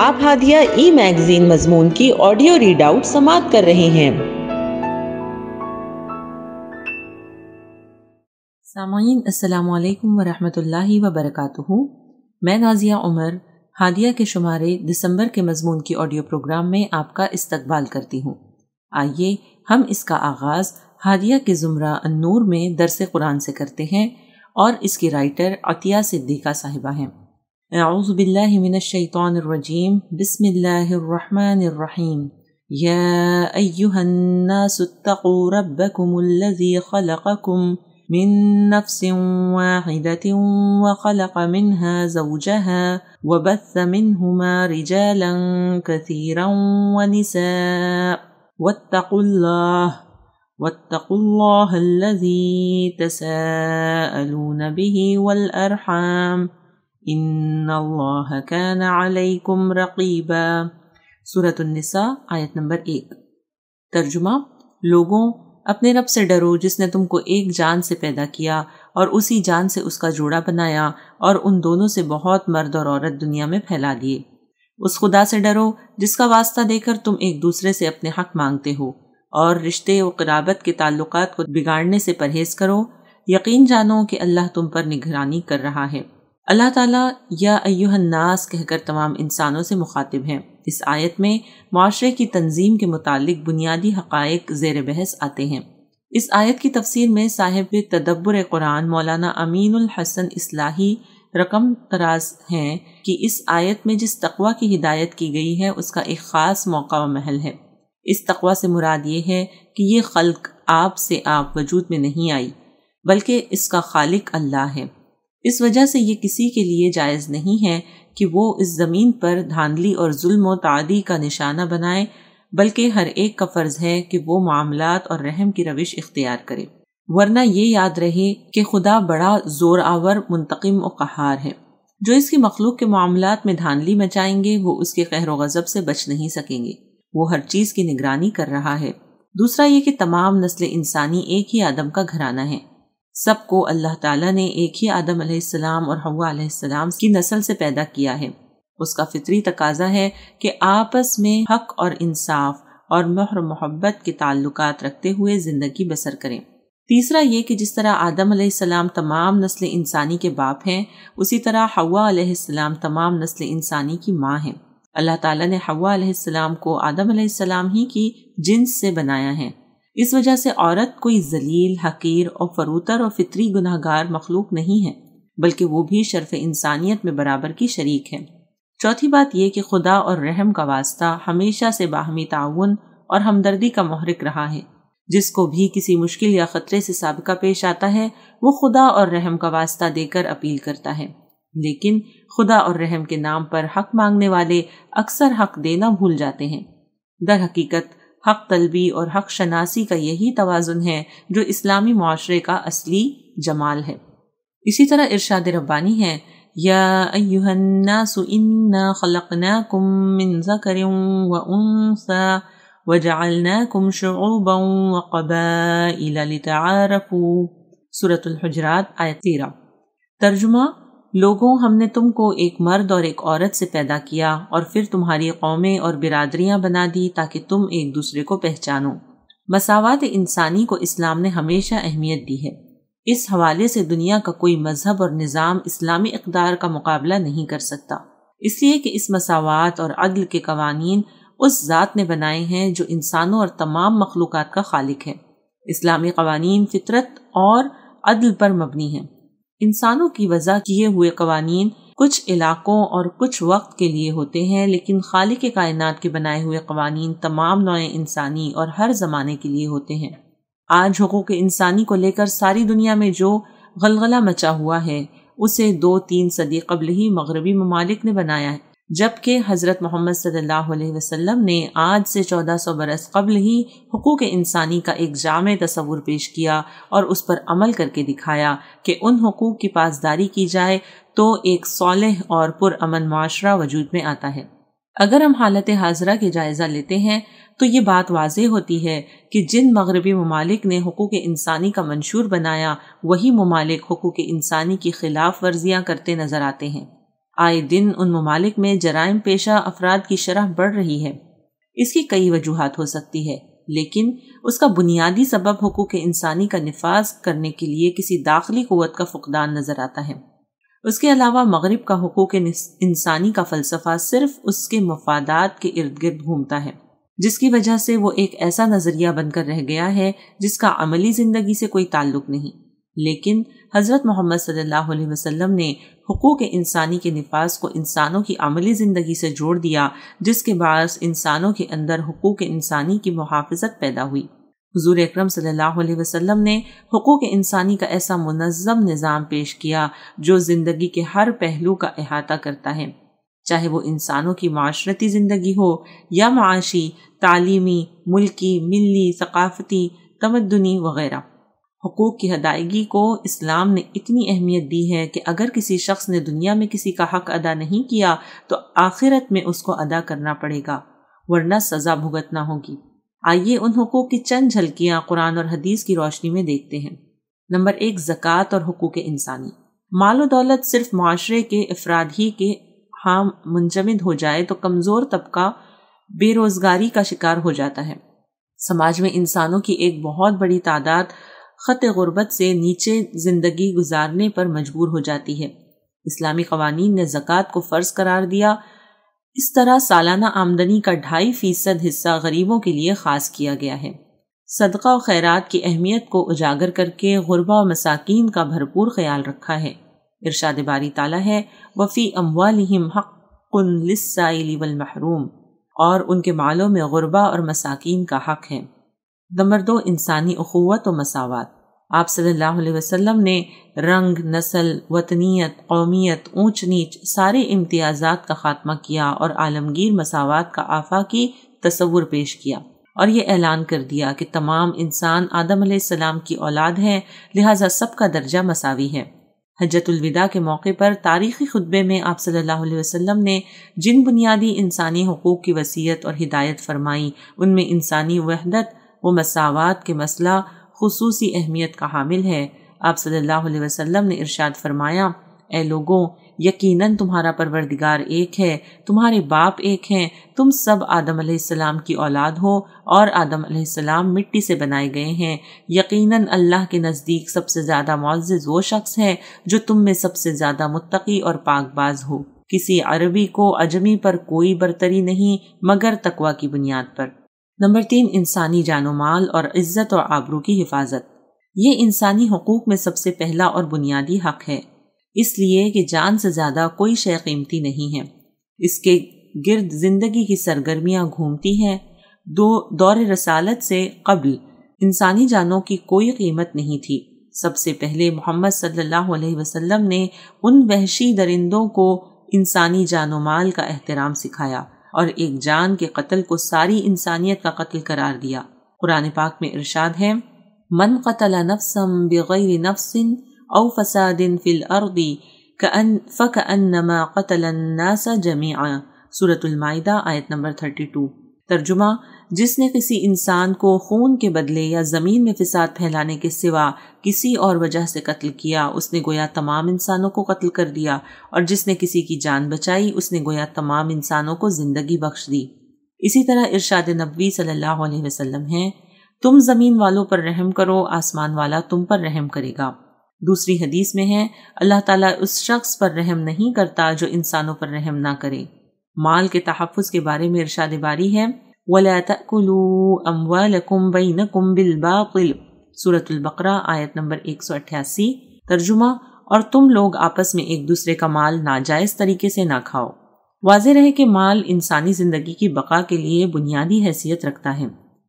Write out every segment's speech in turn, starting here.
آپ ہادیہ ای میگزین مضمون کی آڈیو ریڈ آؤٹ سماعت کر رہے ہیں۔ سامعین السلام علیکم ورحمۃ اللہ وبرکاتہ۔ میں نازیہ عمر ہادیہ کے شمارے دسمبر کے مضمون کی آڈیو پروگرام میں آپ کا استقبال کرتی ہوں۔ آئیے ہم اس کا آغاز ہادیہ کے زمرہ النور میں درس قرآن سے کرتے ہیں اور اس کی رائٹر عطیہ صدیقہ صاحبہ ہیں۔ اعوذ باللہ من الشیطان الرجیم، بسم اللہ الرحمن الرحیم۔ یا ایہا الناس اتقوا ربکم الذی خلقکم من نفس واحدة وخلق منها زوجها وبث منهما رجالا كثيرا ونساء واتقوا الله الذي تساءلون به والأرحام ان الله كان عليكم رقيبا۔ سورۃ النساء آیت نمبر 1۔ ترجمہ: لوگوں، اپنے رب سے ڈرو جس نے تم کو ایک جان سے پیدا کیا اور اسی جان سے اس کا جوڑا بنایا اور ان دونوں سے بہت مرد اور عورت دنیا میں پھیلا دیے۔ اس خدا سے ڈرو جس کا واسطہ دے کر تم ایک دوسرے سے اپنے حق مانگتے ہو، اور رشتے و قرابت کے تعلقات کو بگاڑنے سے پرہیز کرو۔ یقین جانو کہ اللہ تم پر نگرانی کر رہا ہے۔ اللہ تعالیٰ یا ایھا الناس کہہ کر تمام انسانوں سے مخاطب ہیں۔ اس آیت میں معاشرے کی تنظیم کے متعلق بنیادی حقائق زیر بحث آتے ہیں۔ اس آیت کی تفسیر میں صاحب تدبر قرآن مولانا امین الحسن اصلاحی رقم طراز ہیں کہ اس آیت میں جس تقوی کی ہدایت کی گئی ہے اس کا ایک خاص موقع و محل ہے۔ اس تقوی سے مراد یہ ہے کہ یہ خلق آپ سے آپ وجود میں نہیں آئی، بلکہ اس کا خالق اللہ ہے۔ اس وجہ سے یہ کسی کے لیے جائز نہیں ہے کہ وہ اس زمین پر دھاندلی اور ظلم و تعدی کا نشانہ بنائے، بلکہ ہر ایک کا فرض ہے کہ وہ معاملات اور رحم کی روش اختیار کرے، ورنہ یہ یاد رہے کہ خدا بڑا زور آور، منتقم و قہار ہے۔ جو اس کی مخلوق کے معاملات میں دھاندلی مچائیں گے وہ اس کے قہر و غضب سے بچ نہیں سکیں گے۔ وہ ہر چیز کی نگرانی کر رہا ہے۔ دوسرا یہ کہ تمام نسل انسانی ایک ہی آدم کا گھرانہ ہے۔ سب کو اللہ تعالیٰ نے ایک ہی آدم علیہ السلام اور حوا علیہ السلام کی نسل سے پیدا کیا ہے۔ اس کا فطری تقاضا ہے کہ آپس میں حق اور انصاف اور مہر و محبت کے تعلقات رکھتے ہوئے زندگی بسر کریں۔ تیسرا یہ کہ جس طرح آدم علیہ السلام تمام نسل انسانی کے باپ ہیں، اسی طرح حوا علیہ السلام تمام نسل انسانی کی ماں ہیں۔ اللہ تعالیٰ نے حوا علیہ السلام کو آدم علیہ السلام ہی کی جنس سے بنایا ہے۔ اس وجہ سے عورت کوئی ذلیل، حقیر اور فروتر اور فطری گناہ گار مخلوق نہیں ہے، بلکہ وہ بھی شرف انسانیت میں برابر کی شریک ہے۔ چوتھی بات یہ کہ خدا اور رحم کا واسطہ ہمیشہ سے باہمی تعاون اور ہمدردی کا محرک رہا ہے۔ جس کو بھی کسی مشکل یا خطرے سے سابقہ پیش آتا ہے وہ خدا اور رحم کا واسطہ دے کر اپیل کرتا ہے، لیکن خدا اور رحم کے نام پر حق مانگنے والے اکثر حق دینا بھول جاتے ہیں۔ در حقیقت حق طلبی اور حق شناسی کا یہی توازن ہے جو اسلامی معاشرے کا اصلی جمال ہے۔ اسی طرح ارشاد ربانی ہے، یا ایھا الناس انا خلقناکم من ذکر وانثی وجعلناکم شعوبا وقبائل لتعارفوا۔ سورۃ الحجرات آیت 13۔ ترجمہ: لوگوں، ہم نے تم کو ایک مرد اور ایک عورت سے پیدا کیا اور پھر تمہاری قومیں اور برادریاں بنا دی تاکہ تم ایک دوسرے کو پہچانو۔ مساوات انسانی کو اسلام نے ہمیشہ اہمیت دی ہے۔ اس حوالے سے دنیا کا کوئی مذہب اور نظام اسلامی اقدار کا مقابلہ نہیں کر سکتا، اس لیے کہ اس مساوات اور عدل کے قوانین اس ذات نے بنائے ہیں جو انسانوں اور تمام مخلوقات کا خالق ہے۔ اسلامی قوانین فطرت اور عدل پر مبنی ہیں۔ انسانوں کی وضع کیے ہوئے قوانین کچھ علاقوں اور کچھ وقت کے لیے ہوتے ہیں، لیکن خالق کائنات کے بنائے ہوئے قوانین تمام نوع انسانی اور ہر زمانے کے لیے ہوتے ہیں۔ آج حقوق انسانی کو لے کر ساری دنیا میں جو غلغلہ مچا ہوا ہے اسے 2-3 صدی قبل ہی مغربی ممالک نے بنایا ہے، جبکہ حضرت محمد صلی اللہ علیہ وسلم نے آج سے 1400 برس قبل ہی حقوق انسانی کا ایک جامع تصور پیش کیا اور اس پر عمل کر کے دکھایا کہ ان حقوق کی پاسداری کی جائے تو ایک صالح اور پرامن معاشرہ وجود میں آتا ہے۔ اگر ہم حالت حاضرہ کے جائزہ لیتے ہیں تو یہ بات واضح ہوتی ہے کہ جن مغربی ممالک نے حقوق انسانی کا منشور بنایا وہی ممالک حقوق انسانی کی خلاف ورزیاں کرتے نظر آتے ہیں۔ آئے دن ان ممالک میں جرائم پیشہ افراد کی شرح بڑھ رہی ہے۔ اس کی کئی وجوہات ہو سکتی ہے، لیکن اس کا بنیادی سبب حقوق انسانی کا نفاذ کرنے کے لیے کسی داخلی قوت کا فقدان نظر آتا ہے۔ اس کے علاوہ مغرب کا حقوق انسانی کا فلسفہ صرف اس کے مفادات کے ارد گرد گھومتا ہے، جس کی وجہ سے وہ ایک ایسا نظریہ بن کر رہ گیا ہے جس کا عملی زندگی سے کوئی تعلق نہیں۔ لیکن حضرت محمد صلی اللہ علیہ وسلم نے حقوق انسانی کے نفاذ کو انسانوں کی عملی زندگی سے جوڑ دیا، جس کے باعث انسانوں کے اندر حقوق انسانی کی محافظت پیدا ہوئی۔ حضور اکرم صلی اللہ علیہ وسلم نے حقوق انسانی کا ایسا منظم نظام پیش کیا جو زندگی کے ہر پہلو کا احاطہ کرتا ہے، چاہے وہ انسانوں کی معاشرتی زندگی ہو یا معاشی، تعلیمی، ملکی، ملی، ثقافتی، تمدنی وغیرہ۔ حقوق کی ادائیگی کو اسلام نے اتنی اہمیت دی ہے کہ اگر کسی شخص نے دنیا میں کسی کا حق ادا نہیں کیا تو آخرت میں اس کو ادا کرنا پڑے گا، ورنہ سزا بھگتنا ہوگی۔ آئیے ان حقوق کی چند جھلکیاں قرآن اور حدیث کی روشنی میں دیکھتے ہیں۔ نمبر 1، زکوٰۃ اور حقوق انسانی۔ مال و دولت صرف معاشرے کے افراد ہی کے ہاں منجمد ہو جائے تو کمزور طبقہ بے روزگاری کا شکار ہو جاتا ہے۔ سماج میں انسانوں کی ایک بہت بڑی تعداد خط غربت سے نیچے زندگی گزارنے پر مجبور ہو جاتی ہے۔ اسلامی قوانین نے زکوٰۃ کو فرض قرار دیا۔ اس طرح سالانہ آمدنی کا 2.5% حصہ غریبوں کے لیے خاص کیا گیا ہے۔ صدقہ و خیرات کی اہمیت کو اجاگر کر کے غربا و مساکین کا بھرپور خیال رکھا ہے۔ ارشاد باری تعالیٰ ہے وَفِي أَمْوَالِهِمْ حَقٌّ لِلسَّائِلِ وَالْمَحْرُومِ، اور ان کے مالوں میں غربا اور مساکین کا حق ہے۔ نمبر 2، انسانی اخوت و مساوات۔ آپ صلی اللہ علیہ وسلم نے رنگ، نسل، وطنیت، قومیت، اونچ نیچ سارے امتیازات کا خاتمہ کیا اور عالمگیر مساوات کا آفاقی تصور پیش کیا، اور یہ اعلان کر دیا کہ تمام انسان آدم علیہ السلام کی اولاد ہیں، لہٰذا سب کا درجہ مساوی ہے۔ حجۃ الوداع کے موقع پر تاریخی خطبے میں آپ صلی اللہ علیہ وسلم نے جن بنیادی انسانی حقوق کی وصیت اور ہدایت فرمائی، ان میں انسانی وحدت و مساوات کے مسئلہ خصوصی اہمیت کا حامل ہے۔ آپ صلی اللہ علیہ وسلم نے ارشاد فرمایا، اے لوگوں، یقیناً تمہارا پروردگار ایک ہے، تمہارے باپ ایک ہیں، تم سب آدم علیہ السلام کی اولاد ہو اور آدم علیہ السلام مٹی سے بنائے گئے ہیں۔ یقیناً اللہ کے نزدیک سب سے زیادہ معزز وہ شخص ہے جو تم میں سب سے زیادہ متقی اور پاک باز ہو۔ کسی عربی کو عجمی پر کوئی برتری نہیں مگر تقوی کی بنیاد پر۔ نمبر 3، انسانی جان و مال اور عزت و آبرو کی حفاظت۔ یہ انسانی حقوق میں سب سے پہلا اور بنیادی حق ہے، اس لیے کہ جان سے زیادہ کوئی شے قیمتی نہیں ہے۔ اس کے گرد زندگی کی سرگرمیاں گھومتی ہیں۔ دور رسالت سے قبل انسانی جانوں کی کوئی قیمت نہیں تھی۔ سب سے پہلے محمد صلی اللہ علیہ وسلم نے ان وحشی درندوں کو انسانی جان و مال کا احترام سکھایا اور ایک جان کے قتل کو ساری انسانیت کا قتل قرار دیا۔ قرآن پاک میں ارشاد ہے من قتل نفسا بغیر نفس او فساد فی الارض فکأنما قتل الناس جميعا، سورۃ المائدہ آیت نمبر 32۔ ترجمہ، جس نے کسی انسان کو خون کے بدلے یا زمین میں فساد پھیلانے کے سوا کسی اور وجہ سے قتل کیا، اس نے گویا تمام انسانوں کو قتل کر دیا، اور جس نے کسی کی جان بچائی اس نے گویا تمام انسانوں کو زندگی بخش دی۔ اسی طرح ارشاد نبوی صلی اللہ علیہ وسلم ہے تم زمین والوں پر رحم کرو، آسمان والا تم پر رحم کرے گا۔ دوسری حدیث میں ہے اللہ تعالیٰ اس شخص پر رحم نہیں کرتا جو انسانوں پر رحم نہ کرے۔ مال کے تحفظ کے بارے میں ارشاد باری ہے وَلَا تَأْكُلُوا أَمْوَالَكُمْ بَيْنَكُمْ بِالْبَاطِلِ، سورۃ البقرہ آیت نمبر 188۔ ترجمہ، اور تم لوگ آپس میں ایک دوسرے کا مال ناجائز طریقے سے نہ کھاؤ۔ واضح رہے کہ مال انسانی زندگی کی بقا کے لیے بنیادی حیثیت رکھتا ہے،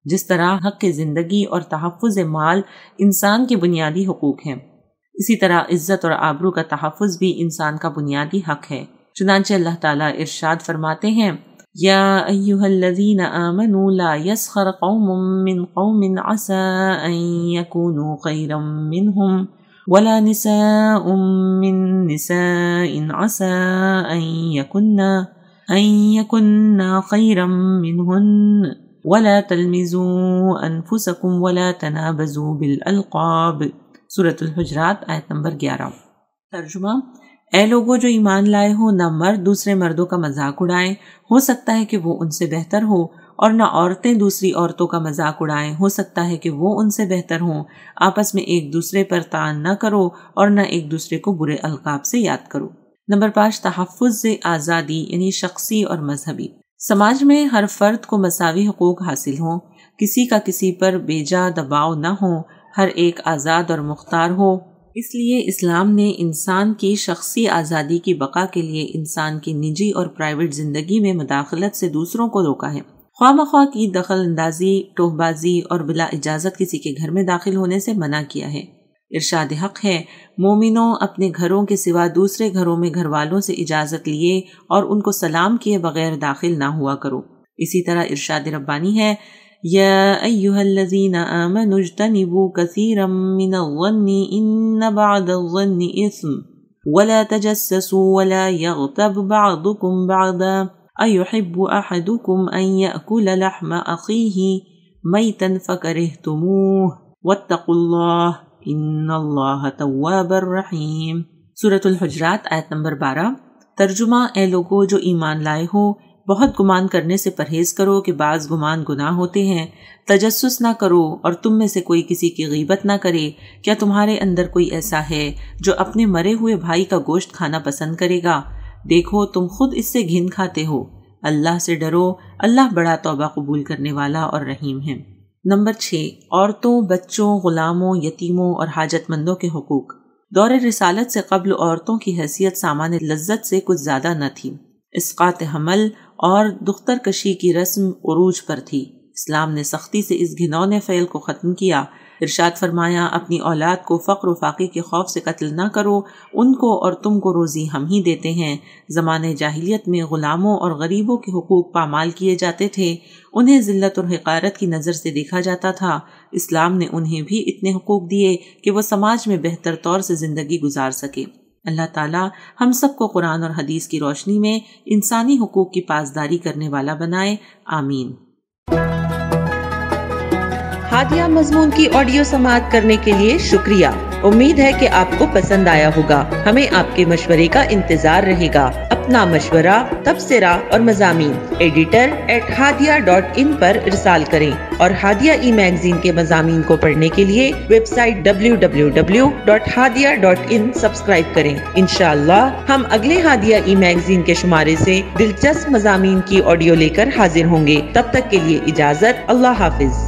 جس طرح حق زندگی اور تحفظ مال انسان کے بنیادی حقوق ہیں، اسی طرح عزت اور آبرو کا تحفظ بھی انسان کا بنیادی حق ہے۔ چنانچہ اللہ تعالیٰ ارشاد فرماتے ہیں یا ایھا الذین آمنوا لا یسخر قوم من قوم عسى ان یکونوا خیرا منہم ولا نساء من نساء عسى ان یکن خیرا منہن ولا تلمزوا انفسکم ولا تنابزوا بالالقاب، سورۃ الحجرات آیت نمبر 11۔ ترجمہ، اے لوگوں جو ایمان لائے ہو، نہ مرد دوسرے مردوں کا مذاق اڑائیں، ہو سکتا ہے کہ وہ ان سے بہتر ہو، اور نہ عورتیں دوسری عورتوں کا مذاق اڑائیں، ہو سکتا ہے کہ وہ ان سے بہتر ہوں۔ آپس میں ایک دوسرے پر طعن نہ کرو اور نہ ایک دوسرے کو برے القاب سے یاد کرو۔ نمبر 5، تحفظ آزادی یعنی شخصی اور مذہبی۔ سماج میں ہر فرد کو مساوی حقوق حاصل ہوں، کسی کا کسی پر بیجا دباؤ نہ ہو، ہر ایک آزاد اور مختار ہو۔ اس لیے اسلام نے انسان کی شخصی آزادی کی بقا کے لیے انسان کی نجی اور پرائیویٹ زندگی میں مداخلت سے دوسروں کو روکا ہے۔ خواہ مخواہ کی دخل اندازی، ٹوہ بازی اور بلا اجازت کسی کے گھر میں داخل ہونے سے منع کیا ہے۔ ارشاد حق ہے، مومنوں اپنے گھروں کے سوا دوسرے گھروں میں گھر والوں سے اجازت لیے اور ان کو سلام کیے بغیر داخل نہ ہوا کرو۔ اسی طرح ارشاد ربانی ہے، یا ایھا الذین آمنوا اجتنبوا کثیرا من الظن ان بعض الظن اثم ولا تجسسوا ولا یغتب بعضکم بعضا ایحب احدکم ان یأکل لحم اخیہ میتا فکرہتموہ واتقوا اللہ ان اللہ تواب الرحیم۔ سورۃ الحجرات آیت نمبر 12۔ ترجمہ، اے لوگو جو ایمان لائے ہو، بہت گمان کرنے سے پرہیز کرو کہ بعض گمان گناہ ہوتے ہیں، تجسس نہ کرو اور تم میں سے کوئی کسی کی غیبت نہ کرے۔ کیا تمہارے اندر کوئی ایسا ہے جو اپنے مرے ہوئے بھائی کا گوشت کھانا پسند کرے گا؟ دیکھو تم خود اس سے گھن کھاتے ہو۔ اللہ سے ڈرو، اللہ بڑا توبہ قبول کرنے والا اور رحیم ہے۔ نمبر 6، عورتوں، بچوں، غلاموں، یتیموں اور حاجت مندوں کے حقوق۔ دور رسالت سے قبل عورتوں کی حیثیت سامان لذت سے کچھ زیادہ نہ تھی۔ اسقاط حمل اور دختر کشی کی رسم عروج پر تھی۔ اسلام نے سختی سے اس گھنونے فعل کو ختم کیا۔ ارشاد فرمایا، اپنی اولاد کو فقر و فاقے کے خوف سے قتل نہ کرو، ان کو اور تم کو روزی ہم ہی دیتے ہیں۔ زمانے جاہلیت میں غلاموں اور غریبوں کے حقوق پامال کیے جاتے تھے، انہیں ذلت اور حقارت کی نظر سے دیکھا جاتا تھا۔ اسلام نے انہیں بھی اتنے حقوق دیے کہ وہ سماج میں بہتر طور سے زندگی گزار سکے۔ اللہ تعالیٰ ہم سب کو قرآن اور حدیث کی روشنی میں انسانی حقوق کی پاسداری کرنے والا بنائے، آمین۔ ہادیہ مضمون کی آڈیو سماعت کرنے کے لیے شکریہ۔ امید ہے کہ آپ کو پسند آیا ہوگا۔ ہمیں آپ کے مشورے کا انتظار رہے گا۔ اپنا مشورہ، تبصرہ اور مضامین editor@hadia.in پر ارسال کریں اور ہادیہ ای میگزین کے مضامین کو پڑھنے کے لیے ویب سائٹ www.hadia.in سبسکرائب کریں۔ انشاءاللہ ہم اگلے ہادیہ ای میگزین کے شمارے سے دلچسپ مضامین کی آڈیو لے کر حاضر ہوں گے۔ تب تک کے لیے اجازت، اللہ حافظ۔